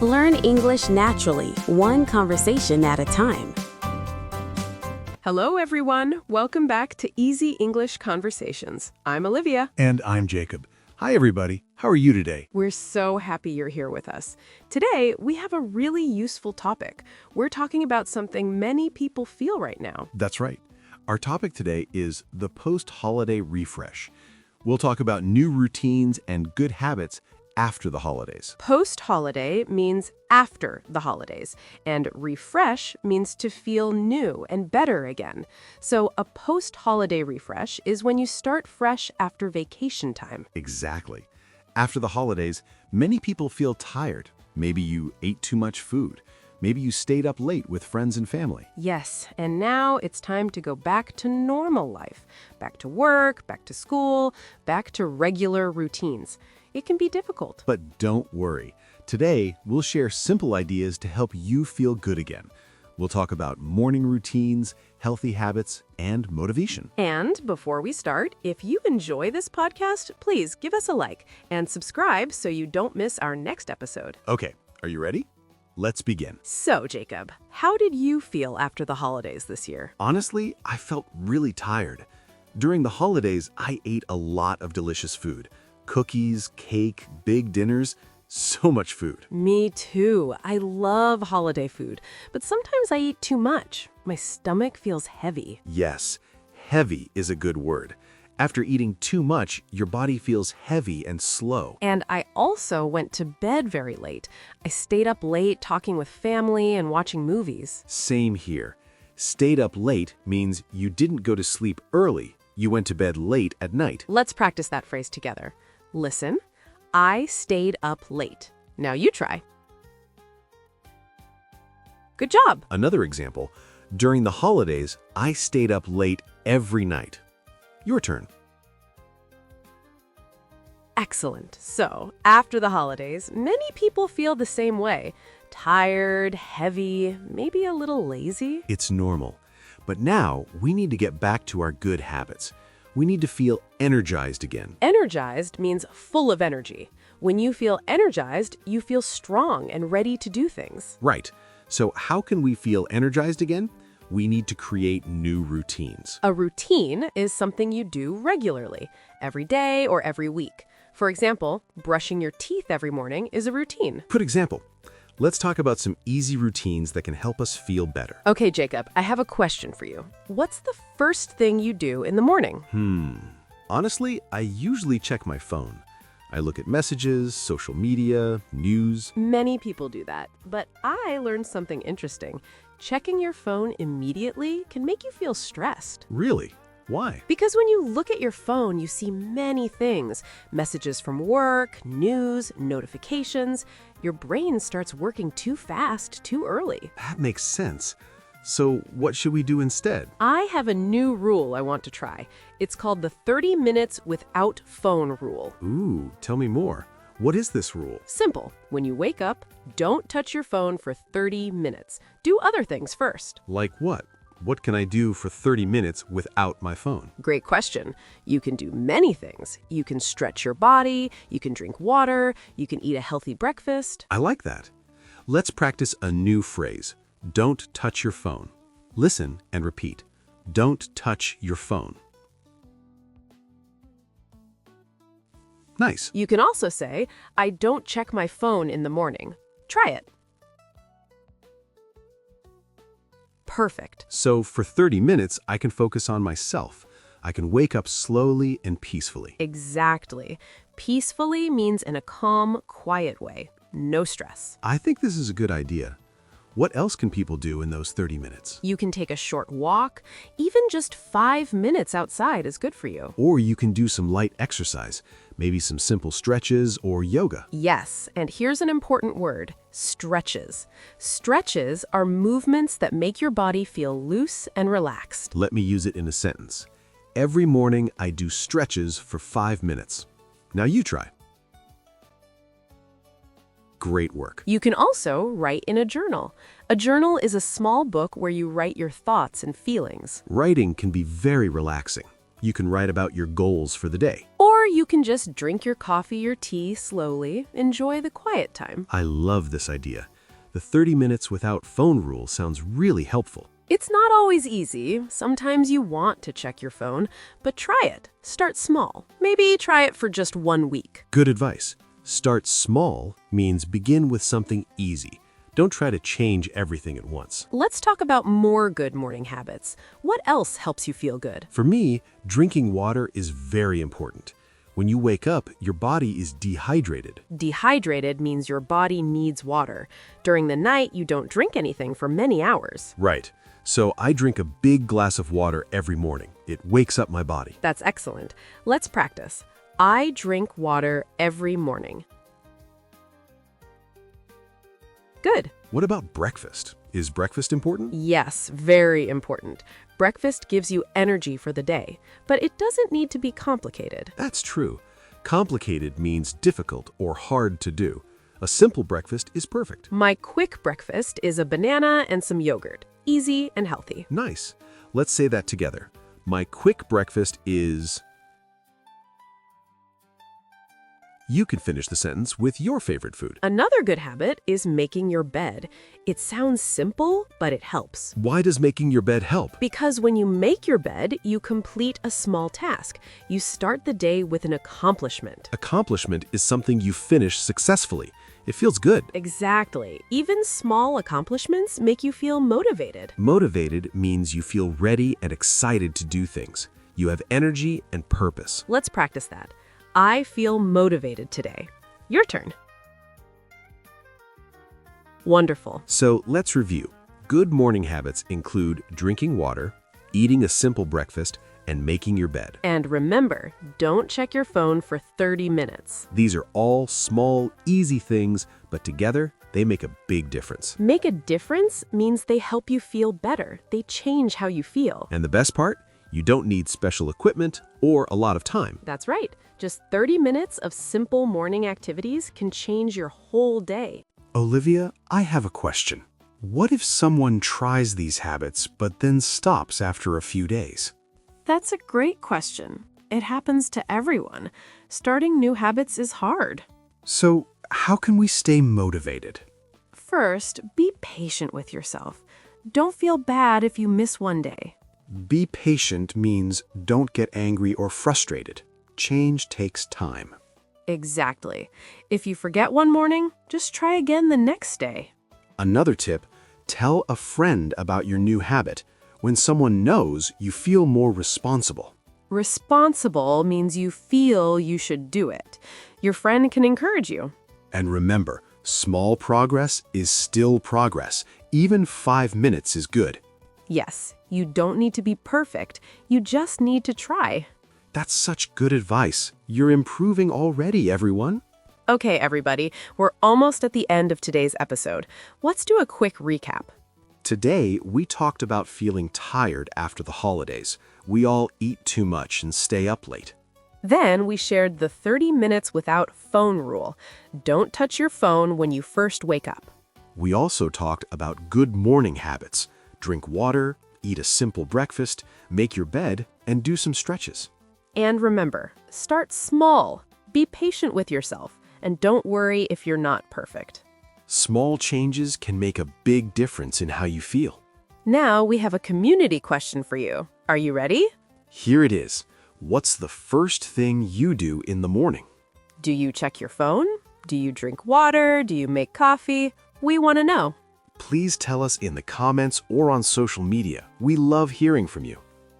Learn English naturally, one conversation at a time. Hello, everyone. Welcome back to Easy English Conversations. I'm Olivia. And I'm Jacob. Hi, everybody. How are you today? We're so happy you're here with us. Today, we have a really useful topic. We're talking about something many people feel right now. That's right. Our topic today is the post-holiday refresh. We'll talk about new routines and good habits after the holidays. Post-holiday means after the holidays, and refresh means to feel new and better again. So a post-holiday refresh is when you start fresh after vacation time. Exactly. After the holidays, many people feel tired. Maybe you ate too much food. Maybe you stayed up late with friends and family. Yes, and now it's time to go back to normal life. Back to work, back to school, back to regular routines. It can be difficult. But don't worry. Today, we'll share simple ideas to help you feel good again. We'll talk about morning routines, healthy habits, and motivation. And before we start, if you enjoy this podcast, please give us a like and subscribe so you don't miss our next episode. Okay, are you ready? Let's begin. So, Jacob, how did you feel after the holidays this year? Honestly, I felt really tired. During the holidays, I ate a lot of delicious food. Cookies, cake, big dinners, so much food. Me too. I love holiday food, but sometimes I eat too much. My stomach feels heavy. Yes, heavy is a good word. After eating too much, your body feels heavy and slow. And I also went to bed very late. I stayed up late talking with family and watching movies. Same here. Stayed up late means you didn't go to sleep early. You went to bed late at night. Let's practice that phrase together. Listen, I stayed up late. Now you try. Good job. Another example, during the holidays, I stayed up late every night. Your turn. Excellent. So, after the holidays, many people feel the same way. Tired, heavy, maybe a little lazy. It's normal. But now, we need to get back to our good habits. We need to feel energized again. Energized means full of energy. When you feel energized, you feel strong and ready to do things. Right. So how can we feel energized again? We need to create new routines. A routine is something you do regularly, every day or every week. For example, brushing your teeth every morning is a routine. Good example. Let's talk about some easy routines that can help us feel better. Okay, Jacob, I have a question for you. What's the first thing you do in the morning? Honestly, I usually check my phone. I look at messages, social media, news. Many people do that, but I learned something interesting. Checking your phone immediately can make you feel stressed. Really? Why? Because when you look at your phone, you see many things. Messages from work, news, notifications. Your brain starts working too fast, too early. That makes sense. So what should we do instead? I have a new rule I want to try. It's called the 30 minutes without phone rule. Ooh, tell me more. What is this rule? Simple. When you wake up, don't touch your phone for 30 minutes. Do other things first. Like what? What can I do for 30 minutes without my phone? Great question. You can do many things. You can stretch your body, you can drink water, you can eat a healthy breakfast. I like that. Let's practice a new phrase. Don't touch your phone. Listen and repeat. Don't touch your phone. Nice. You can also say, I don't check my phone in the morning. Try it. Perfect. So for 30 minutes, I can focus on myself. I can wake up slowly and peacefully. Exactly. Peacefully means in a calm, quiet way. No stress. I think this is a good idea. What else can people do in those 30 minutes? You can take a short walk. Even just 5 minutes outside is good for you. Or you can do some light exercise, maybe some simple stretches or yoga. Yes, and here's an important word, stretches. Stretches are movements that make your body feel loose and relaxed. Let me use it in a sentence. Every morning, I do stretches for 5 minutes. Now you try. Great work. You can also write in a journal. A journal is a small book where you write your thoughts and feelings. Writing can be very relaxing. You can write about your goals for the day. Or Or you can just drink your coffee or tea slowly, enjoy the quiet time. I love this idea. The 30 minutes without phone rule sounds really helpful. It's not always easy. Sometimes you want to check your phone, but try it. Start small. Maybe try it for just 1 week. Good advice. Start small means begin with something easy. Don't try to change everything at once. Let's talk about more good morning habits. What else helps you feel good? For me, drinking water is very important. When you wake up, your body is dehydrated. Dehydrated means your body needs water. During the night, you don't drink anything for many hours. Right. So I drink a big glass of water every morning. It wakes up my body. That's excellent. Let's practice. I drink water every morning. Good. What about breakfast? Is breakfast important? Yes, very important. Breakfast gives you energy for the day, but it doesn't need to be complicated. That's true. Complicated means difficult or hard to do. A simple breakfast is perfect. My quick breakfast is a banana and some yogurt. Easy and healthy. Nice. Let's say that together. My quick breakfast is... You can finish the sentence with your favorite food. Another good habit is making your bed. It sounds simple, but it helps. Why does making your bed help? Because when you make your bed, you complete a small task. You start the day with an accomplishment. Accomplishment is something you finish successfully. It feels good. Exactly. Even small accomplishments make you feel motivated. Motivated means you feel ready and excited to do things. You have energy and purpose. Let's practice that. I feel motivated today. Your turn. Wonderful. So let's review. Good morning habits include drinking water, eating a simple breakfast, and making your bed. And remember, don't check your phone for 30 minutes. These are all small, easy things, but together, they make a big difference. Make a difference means they help you feel better. They change how you feel. And the best part? You don't need special equipment or a lot of time. That's right. Just 30 minutes of simple morning activities can change your whole day. Olivia, I have a question. What if someone tries these habits but then stops after a few days? That's a great question. It happens to everyone. Starting new habits is hard. So, how can we stay motivated? First, be patient with yourself. Don't feel bad if you miss one day. Be patient means don't get angry or frustrated. Change takes time. Exactly. If you forget one morning, just try again the next day. Another tip, tell a friend about your new habit. When someone knows, you feel more responsible. Responsible means you feel you should do it. Your friend can encourage you. And remember, small progress is still progress. Even 5 minutes is good. Yes, you don't need to be perfect. You just need to try. That's such good advice. You're improving already, everyone. Okay, everybody, we're almost at the end of today's episode. Let's do a quick recap. Today, we talked about feeling tired after the holidays. We all eat too much and stay up late. Then we shared the 30 minutes without phone rule. Don't touch your phone when you first wake up. We also talked about good morning habits. Drink water, eat a simple breakfast, make your bed, and do some stretches. And remember, start small. Be patient with yourself, and don't worry if you're not perfect. Small changes can make a big difference in how you feel. Now we have a community question for you. Are you ready? Here it is. What's the first thing you do in the morning? Do you check your phone? Do you drink water? Do you make coffee? We want to know. Please tell us in the comments or on social media. We love hearing from you.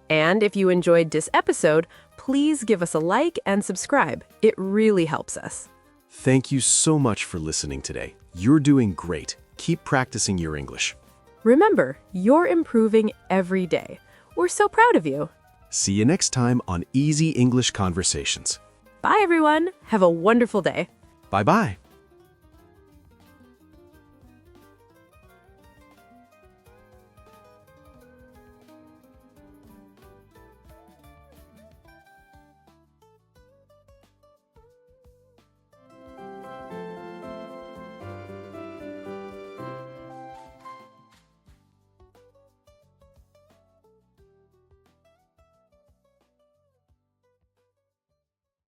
And if you enjoyed this episode, please give us a like and subscribe. It really helps us. Thank you so much for listening today. You're doing great. Keep practicing your English. Remember, you're improving every day. We're so proud of you. See you next time on Easy English Conversations. Bye, everyone. Have a wonderful day. Bye-bye.